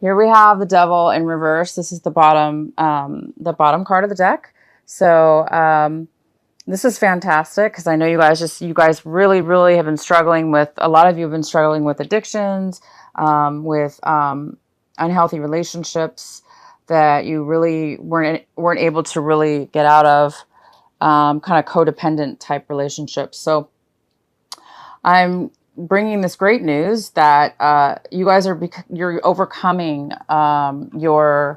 Here we have the devil in reverse. This is the bottom card of the deck. So this is fantastic because I know you guys really have been struggling with, a lot of you have been struggling with addictions, with unhealthy relationships that you really weren't able to really get out of, kind of codependent type relationships. So I'm bringing this great news that you guys you're overcoming a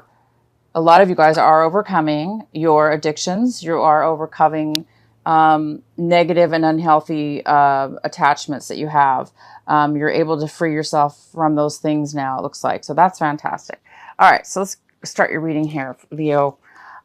lot of you guys are overcoming your addictions. You are overcoming negative and unhealthy attachments that you have. You're able to free yourself from those things now, it looks like. So that's fantastic. All right, so let's start your reading here, Leo.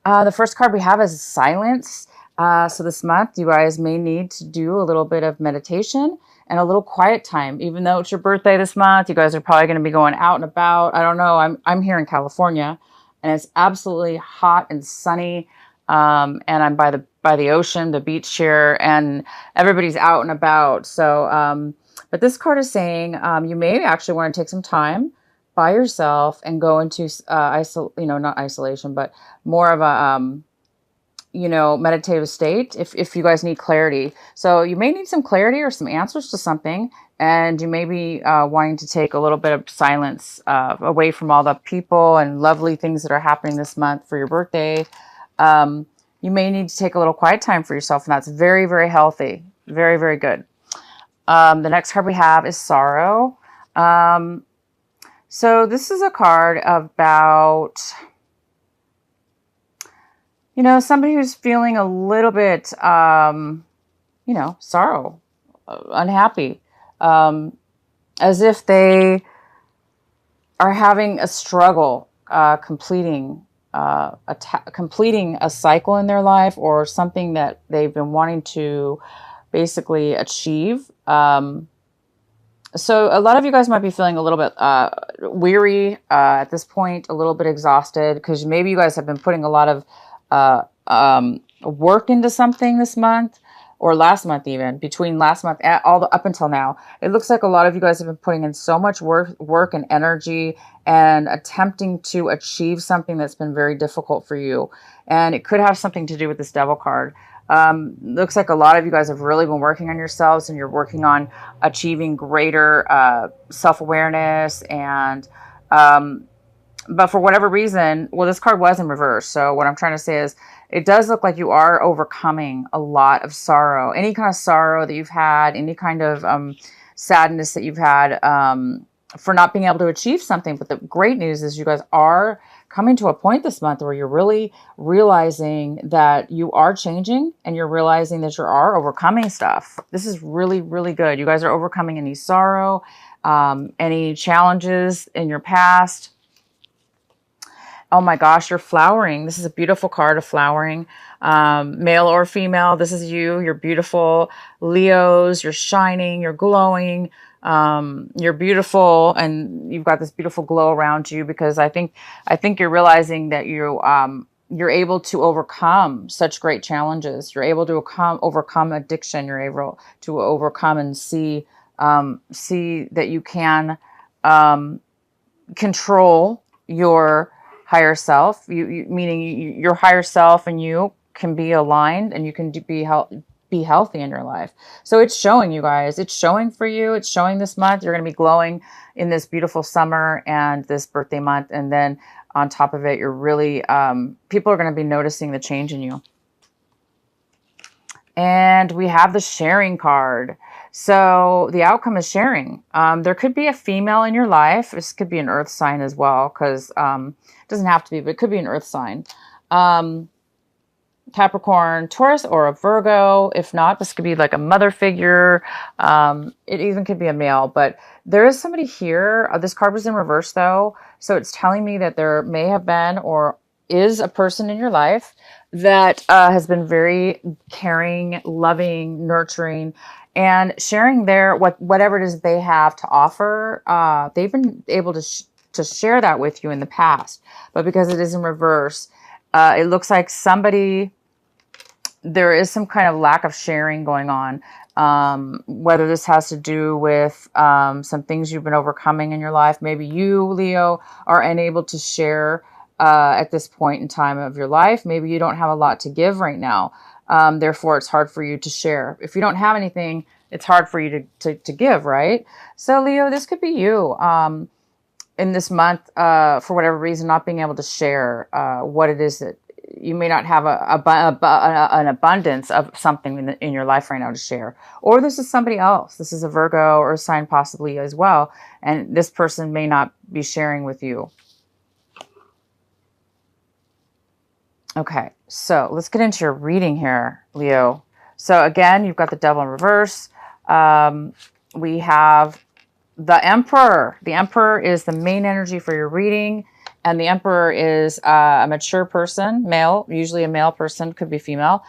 The first card we have is silence. So this month, you guys may need to do a little bit of meditation and a little quiet time. Even though it's your birthday this month, you guys are probably going to be going out and about. I don't know. I'm here in California, and it's absolutely hot and sunny. And I'm by the ocean, the beach here, and everybody's out and about. So, but this card is saying you may actually want to take some time by yourself and go into not isolation, but more of a meditative state if you guys need clarity. So you may need some clarity or some answers to something, and you may be wanting to take a little bit of silence away from all the people and lovely things that are happening this month for your birthday. You may need to take a little quiet time for yourself, and that's very healthy. Very good. The next card we have is sorrow. So this is a card about somebody who's feeling a little bit, sorrow, unhappy, as if they are having a struggle completing a cycle in their life, or something that they've been wanting to basically achieve. So a lot of you guys might be feeling a little bit weary at this point, a little bit exhausted, because maybe you guys have been putting a lot of work into something this month, or last month, even between last month and up until now. It looks like a lot of you guys have been putting in so much work and energy and attempting to achieve something that's been very difficult for you. And it could have something to do with this devil card. Looks like a lot of you guys have really been working on yourselves, and you're working on achieving greater self-awareness and but for whatever reason, well, this card was in reverse. So what I'm trying to say is it does look like you are overcoming a lot of sorrow. Any kind of sorrow that you've had, any kind of sadness that you've had for not being able to achieve something. But the great news is you guys are coming to a point this month where you're really realizing that you are changing, and you're realizing that you are overcoming stuff. This is really good. You guys are overcoming any sorrow, any challenges in your past. Oh my gosh, you're flowering. This is a beautiful card of flowering, male or female. This is you. You're beautiful. Leos, you're shining, you're glowing, you're beautiful, and you've got this beautiful glow around you, because I think you're realizing that you're able to overcome such great challenges. You're able to overcome addiction. You're able to overcome and see that you can control your higher self, meaning your higher self and you can be aligned, and you can be healthy in your life. So it's showing, you guys. It's showing for you. It's showing this month. You're going to be glowing in this beautiful summer and this birthday month. And then on top of it, you're really, people are going to be noticing the change in you. And we have the sharing card. So the outcome is sharing. There could be a female in your life. This could be an earth sign as well, because it doesn't have to be, but it could be an earth sign. Capricorn, Taurus, or a Virgo. If not, this could be like a mother figure. It even could be a male, but there is somebody here. This card was in reverse though. So it's telling me that there may have been, or is, a person in your life that has been very caring, loving, nurturing, and sharing whatever it is they have to offer. They've been able to share that with you in the past, but because it is in reverse, it looks like there is some kind of lack of sharing going on. Whether this has to do with some things you've been overcoming in your life. Maybe you, Leo, are unable to share at this point in time of your life. Maybe you don't have a lot to give right now. Therefore, it's hard for you to share. If you don't have anything, it's hard for you to give, right? So, Leo, this could be you in this month, for whatever reason, not being able to share what it is that you may not have an abundance of something in your life right now to share. Or this is somebody else. This is a Virgo or a sign possibly as well. And this person may not be sharing with you. Okay, so let's get into your reading here, Leo. So again, you've got the Devil in reverse. We have the Emperor. The Emperor is the main energy for your reading. And the Emperor is a mature person, male, usually a male person, could be female.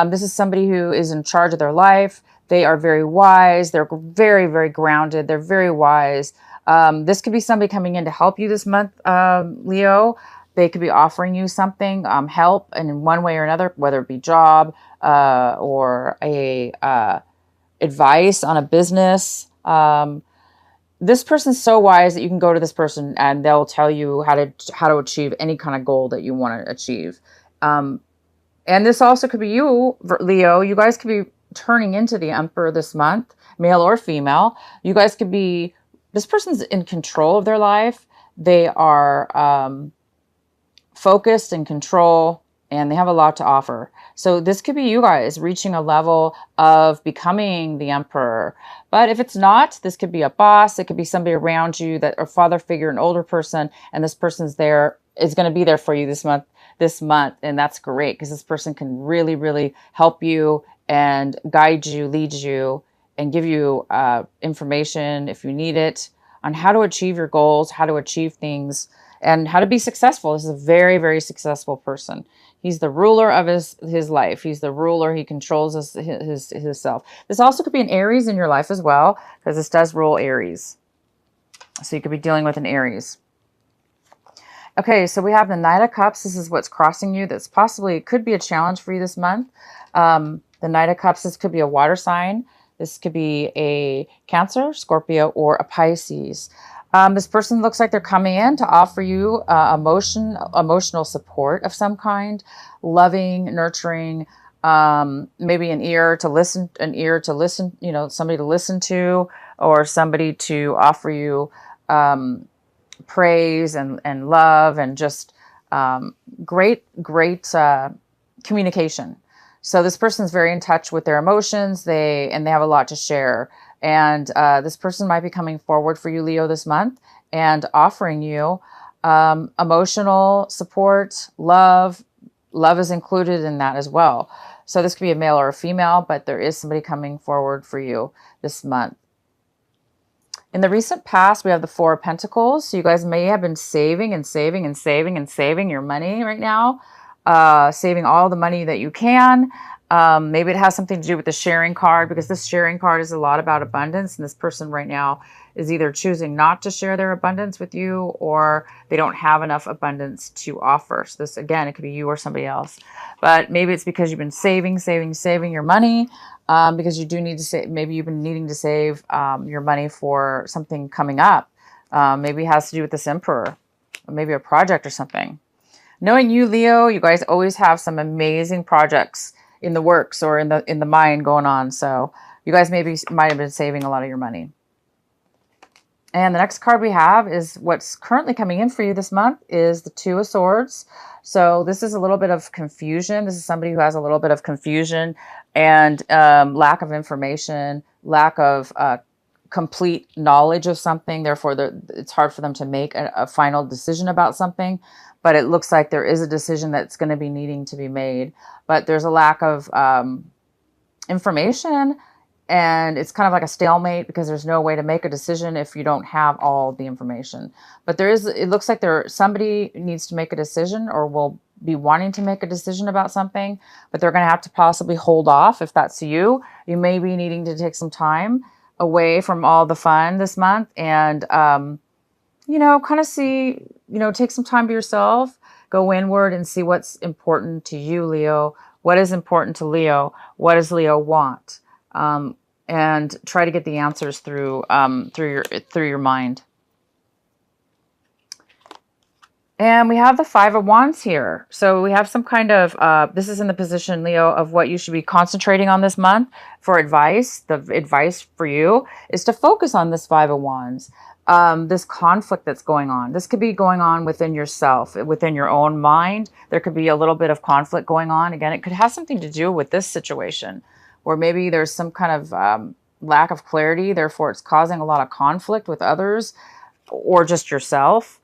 This is somebody who is in charge of their life. They are very wise. They're very, very grounded. They're very wise. This could be somebody coming in to help you this month, Leo. They could be offering you something, help in one way or another, whether it be job or advice on a business. This person's so wise that you can go to this person and they'll tell you how to achieve any kind of goal that you want to achieve. And this also could be you, Leo. You guys could be turning into the Emperor this month, male or female. You guys could be, this person's in control of their life. They are focused and control, and they have a lot to offer. So this could be you guys reaching a level of becoming the Emperor. But if it's not, this could be a boss. It could be somebody around you, that a father figure, an older person, and this person's there, is going to be there for you this month. And that's great because this person can really, really help you and guide you, lead you, and give you information if you need it on how to achieve your goals, how to achieve things, and how to be successful. This is a very, very successful person. He's the ruler of his life. He's the ruler. He controls his self. This also could be an Aries in your life as well, because this does rule Aries. So you could be dealing with an Aries. Okay, so we have the Knight of Cups. This is what's crossing you. That's possibly, could be a challenge for you this month. The Knight of Cups, this could be a water sign. This could be a Cancer, Scorpio, or a Pisces. This person looks like they're coming in to offer you emotional support of some kind, loving, nurturing, maybe an ear to listen, you know, somebody to listen to, or somebody to offer you praise and love and just great communication. So this person's very in touch with their emotions. They have a lot to share. And this person might be coming forward for you, Leo, this month and offering you emotional support, love. Love is included in that as well. So this could be a male or a female, but there is somebody coming forward for you this month. In the recent past, we have the Four of Pentacles. So you guys may have been saving and saving and saving and saving your money right now, saving all the money that you can. Maybe it has something to do with the sharing card, because this sharing card is a lot about abundance. And this person right now is either choosing not to share their abundance with you, or they don't have enough abundance to offer. So this, again, it could be you or somebody else. But maybe it's because you've been saving your money, because you do need to save. Maybe you've been needing to save your money for something coming up. Maybe it has to do with this Emperor, or maybe a project or something. Knowing you, Leo, you guys always have some amazing projects in the works or in the mind going on. So you guys might have been saving a lot of your money. And the next card we have is what's currently coming in for you this month is the Two of Swords. So this is a little bit of confusion. This is somebody who has a little bit of confusion and lack of information, lack of complete knowledge of something. Therefore, it's hard for them to make a final decision about something. But it looks like there is a decision that's going to be needing to be made. But there's a lack of information, and it's kind of like a stalemate because there's no way to make a decision if you don't have all the information. But it looks like somebody needs to make a decision, or will be wanting to make a decision about something, but they're going to have to possibly hold off. If that's you, you may be needing to take some time away from all the fun this month and, kind of see, take some time to yourself, go inward and see what's important to you, Leo. What is important to Leo? What does Leo want? and try to get the answers through through your mind. And we have the Five of Wands here. So we have some kind of, this is in the position, Leo, of what you should be concentrating on this month for advice. The advice for you is to focus on this Five of Wands, this conflict that's going on. This could be going on within yourself, within your own mind. There could be a little bit of conflict going on. Again, it could have something to do with this situation, where maybe there's some kind of lack of clarity. Therefore, it's causing a lot of conflict with others or just yourself.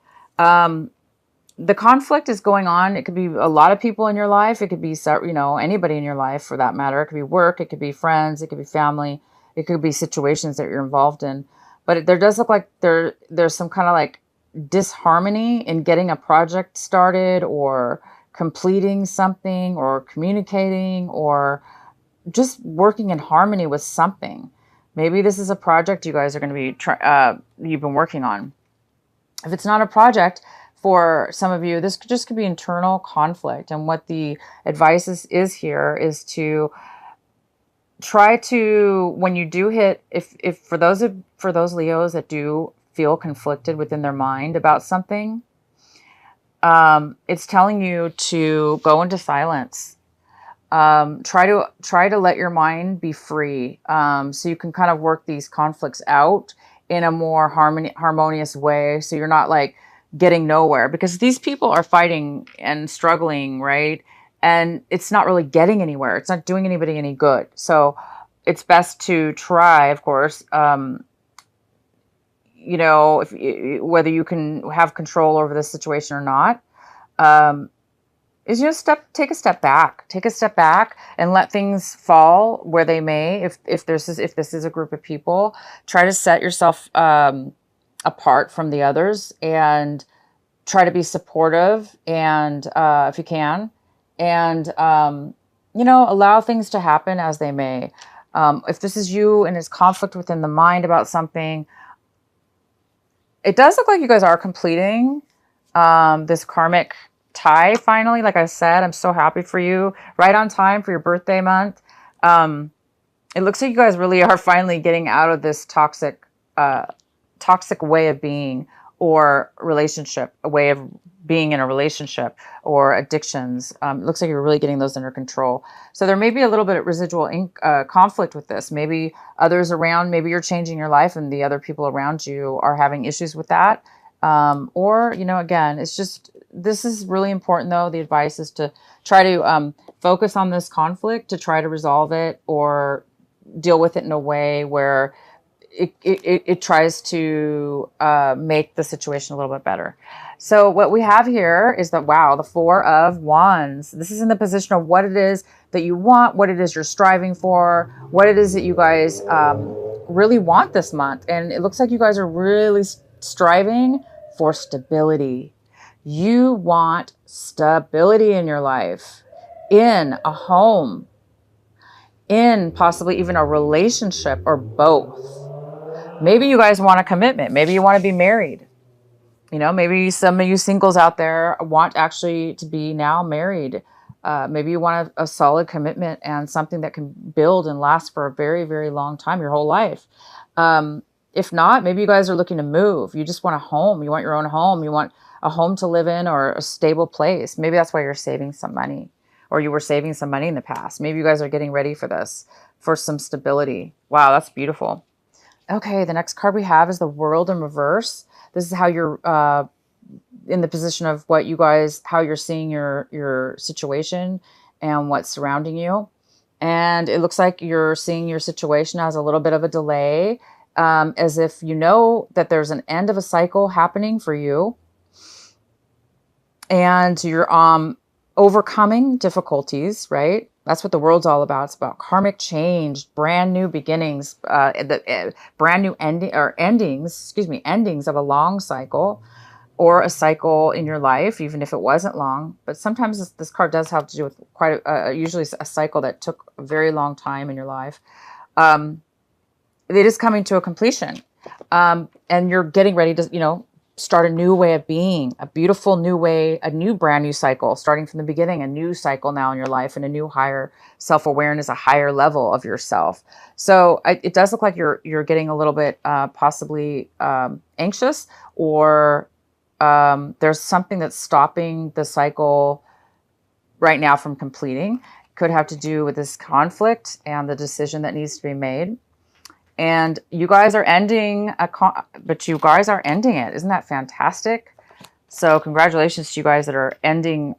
The conflict is going on. It could be a lot of people in your life. It could be, you know, anybody in your life for that matter. It could be work. It could be friends. It could be family. It could be situations that you're involved in. But there does look like there's some kind of like disharmony in getting a project started or completing something or communicating or just working in harmony with something. Maybe this is a project you guys are going to be, you've been working on. If it's not a project, for some of you, this just could be internal conflict. And what the advice is here is to try to, when you do hit, if for those Leos that do feel conflicted within their mind about something, it's telling you to go into silence. Try to let your mind be free, so you can kind of work these conflicts out in a more harmonious way. So you're not like getting nowhere, because these people are fighting and struggling, right? And it's not really getting anywhere. It's not doing anybody any good. So it's best to try, of course, you know, whether you can have control over this situation or not, is just take a step back and let things fall where they may. If this is a group of people, try to set yourself apart from the others and try to be supportive, and if you can, and you know, allow things to happen as they may. If this is you and it's conflict within the mind about something, it does look like you guys are completing this karmic tie finally. Like I said, I'm so happy for you. Right on time for your birthday month. It looks like you guys really are finally getting out of this toxic way of being, or relationship, a way of being in a relationship, or addictions. It looks like you're really getting those under control. So there may be a little bit of residual conflict with this. Maybe others around, maybe you're changing your life and the other people around you are having issues with that. Or, you know, again, it's just, this is really important though. The advice is to try to focus on this conflict, to try to resolve it or deal with it in a way where it tries to make the situation a little bit better. So what we have here is that, wow, the Four of Wands. This is in the position of what it is that you want, what it is you're striving for, what it is that you guys really want this month. And it looks like you guys are really striving for stability. You want stability in your life, in a home, in possibly even a relationship, or both. Maybe you guys want a commitment. Maybe you want to be married. You know, maybe some of you singles out there want actually to be now married. Maybe you want a solid commitment and something that can build and last for a very, very long time, your whole life. If not, maybe you guys are looking to move. You just want a home. You want your own home. You want a home to live in, or a stable place. Maybe that's why you're saving some money, or you were saving some money in the past. Maybe you guys are getting ready for this, for some stability. Wow, that's beautiful. Okay, the next card we have is the World in reverse. This is how you're in the position of what you guys, how you're seeing your situation and what's surrounding you. And it looks like you're seeing your situation as a little bit of a delay, as if you know that there's an end of a cycle happening for you. And you're overcoming difficulties, right? That's what the world's all about. It's about karmic change, brand new beginnings, brand new endings of a long cycle, or a cycle in your life, even if it wasn't long. But sometimes this card does have to do with usually a cycle that took a very long time in your life. It is coming to a completion, and you're getting ready to, start a new way of being, a beautiful new way, a new brand new cycle, starting from the beginning, a new cycle now in your life, and a new higher self-awareness, a higher level of yourself. So it does look like you're getting a little bit possibly anxious, or there's something that's stopping the cycle right now from completing. Could have to do with this conflict and the decision that needs to be made. And you guys are ending but you guys are ending it. Isn't that fantastic? So congratulations to you guys that are ending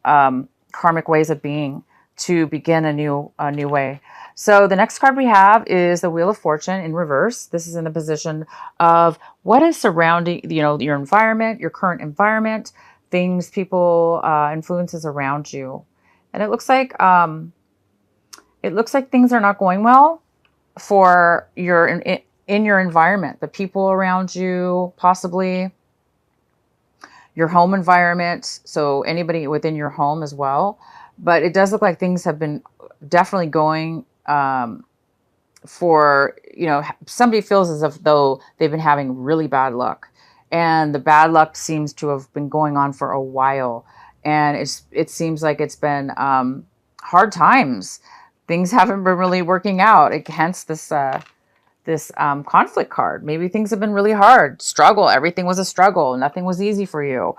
karmic ways of being to begin a new way. So the next card we have is the Wheel of Fortune in reverse. This is in the position of what is surrounding, your environment, your current environment, things, people, influences around you. And it looks like things are not going well for in your environment, the people around you, possibly your home environment. So anybody within your home as well. But it does look like things have been definitely going for, somebody feels as if though they've been having really bad luck, and the bad luck seems to have been going on for a while. And it seems like it's been hard times. Things haven't been really working out. Hence this conflict card. Maybe things have been really hard. Struggle. Everything was a struggle. Nothing was easy for you.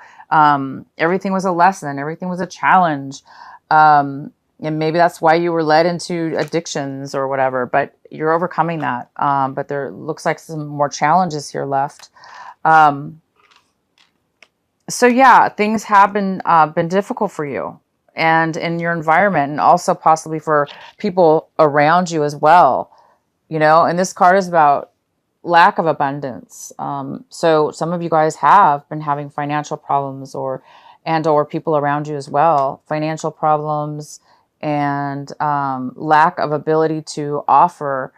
Everything was a lesson. Everything was a challenge. And maybe that's why you were led into addictions or whatever. But you're overcoming that. But there looks like some more challenges here left. So yeah, things have been difficult for you and in your environment, and also possibly for people around you as well. And this card is about lack of abundance. So some of you guys have been having financial problems, or people around you as well, financial problems and lack of ability to offer,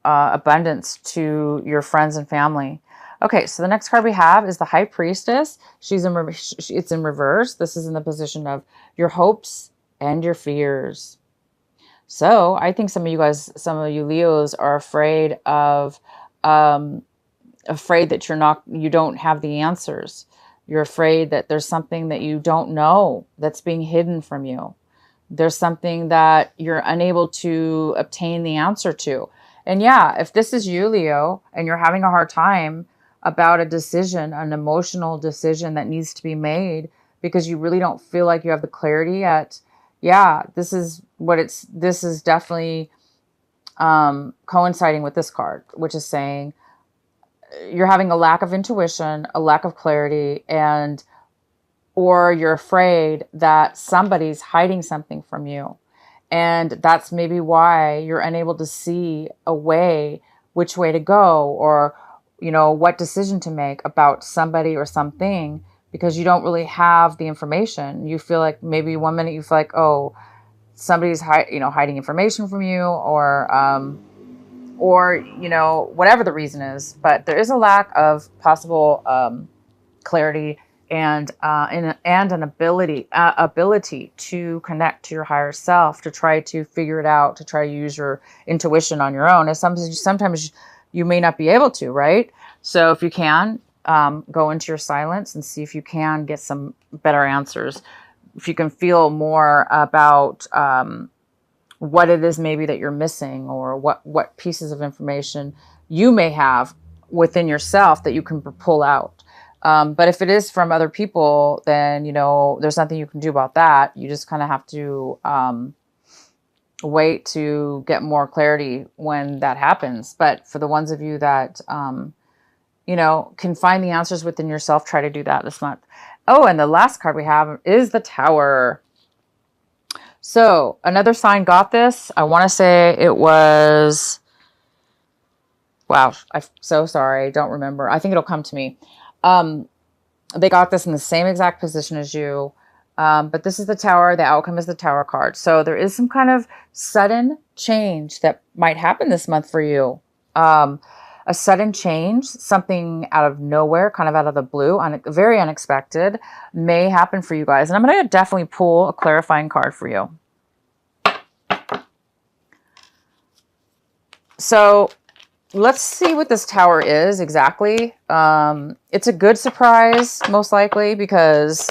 abundance to your friends and family. Okay, so the next card we have is the High Priestess. It's in reverse. This is in the position of your hopes and your fears. So I think some of you Leos are afraid that you don't have the answers. You're afraid that there's something that you don't know that's being hidden from you. There's something that you're unable to obtain the answer to. And yeah, if this is you, Leo, and you're having a hard time about a decision, an emotional decision that needs to be made because you really don't feel like you have the clarity yet, yeah, this is definitely coinciding with this card, which is saying you're having a lack of intuition, a lack of clarity, or you're afraid that somebody's hiding something from you. And that's maybe why you're unable to see which way to go, or what decision to make about somebody or something, because you don't really have the information. You feel like maybe one minute you feel like, oh, somebody's hiding information from you, or whatever the reason is. But there is a lack of possible clarity and an ability to connect to your higher self, to try to figure it out, to try to use your intuition on your own. And sometimes you may not be able to, right? So if you can, go into your silence and see if you can get some better answers. If you can feel more about what it is maybe that you're missing, or what pieces of information you may have within yourself that you can pull out. But if it is from other people, then, there's nothing you can do about that. You just kind of have to wait to get more clarity when that happens. But for the ones of you that, can find the answers within yourself, try to do that this month. Oh, and the last card we have is the Tower. So another sign got this. I want to say it was, wow, I'm so sorry. I don't remember. I think it'll come to me. They got this in the same exact position as you. But this is the Tower. The outcome is the Tower card. So there is some kind of sudden change that might happen this month for you. A sudden change, something out of nowhere, kind of out of the blue, very unexpected, may happen for you guys. And I'm going to definitely pull a clarifying card for you. So let's see what this tower is exactly. It's a good surprise, most likely, because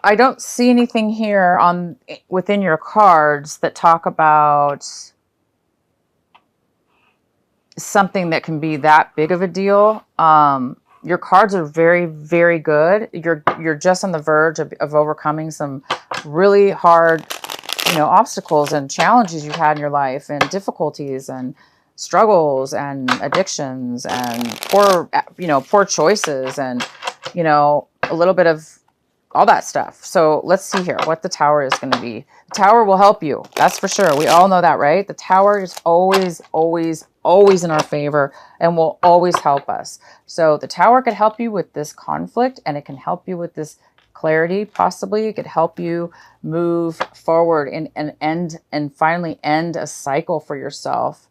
I don't see anything here within your cards that talk about something that can be that big of a deal. Your cards are very, very good. You're just on the verge of overcoming some really hard, obstacles and challenges you've had in your life, and difficulties and struggles and addictions and poor choices, and a little bit of all that stuff. So let's see here what the tower is going to be. The tower will help you. That's for sure. We all know that, right? The tower is always, always, always in our favor and will always help us. So the tower could help you with this conflict, and it can help you with this clarity. Possibly it could help you move forward and finally end a cycle for yourself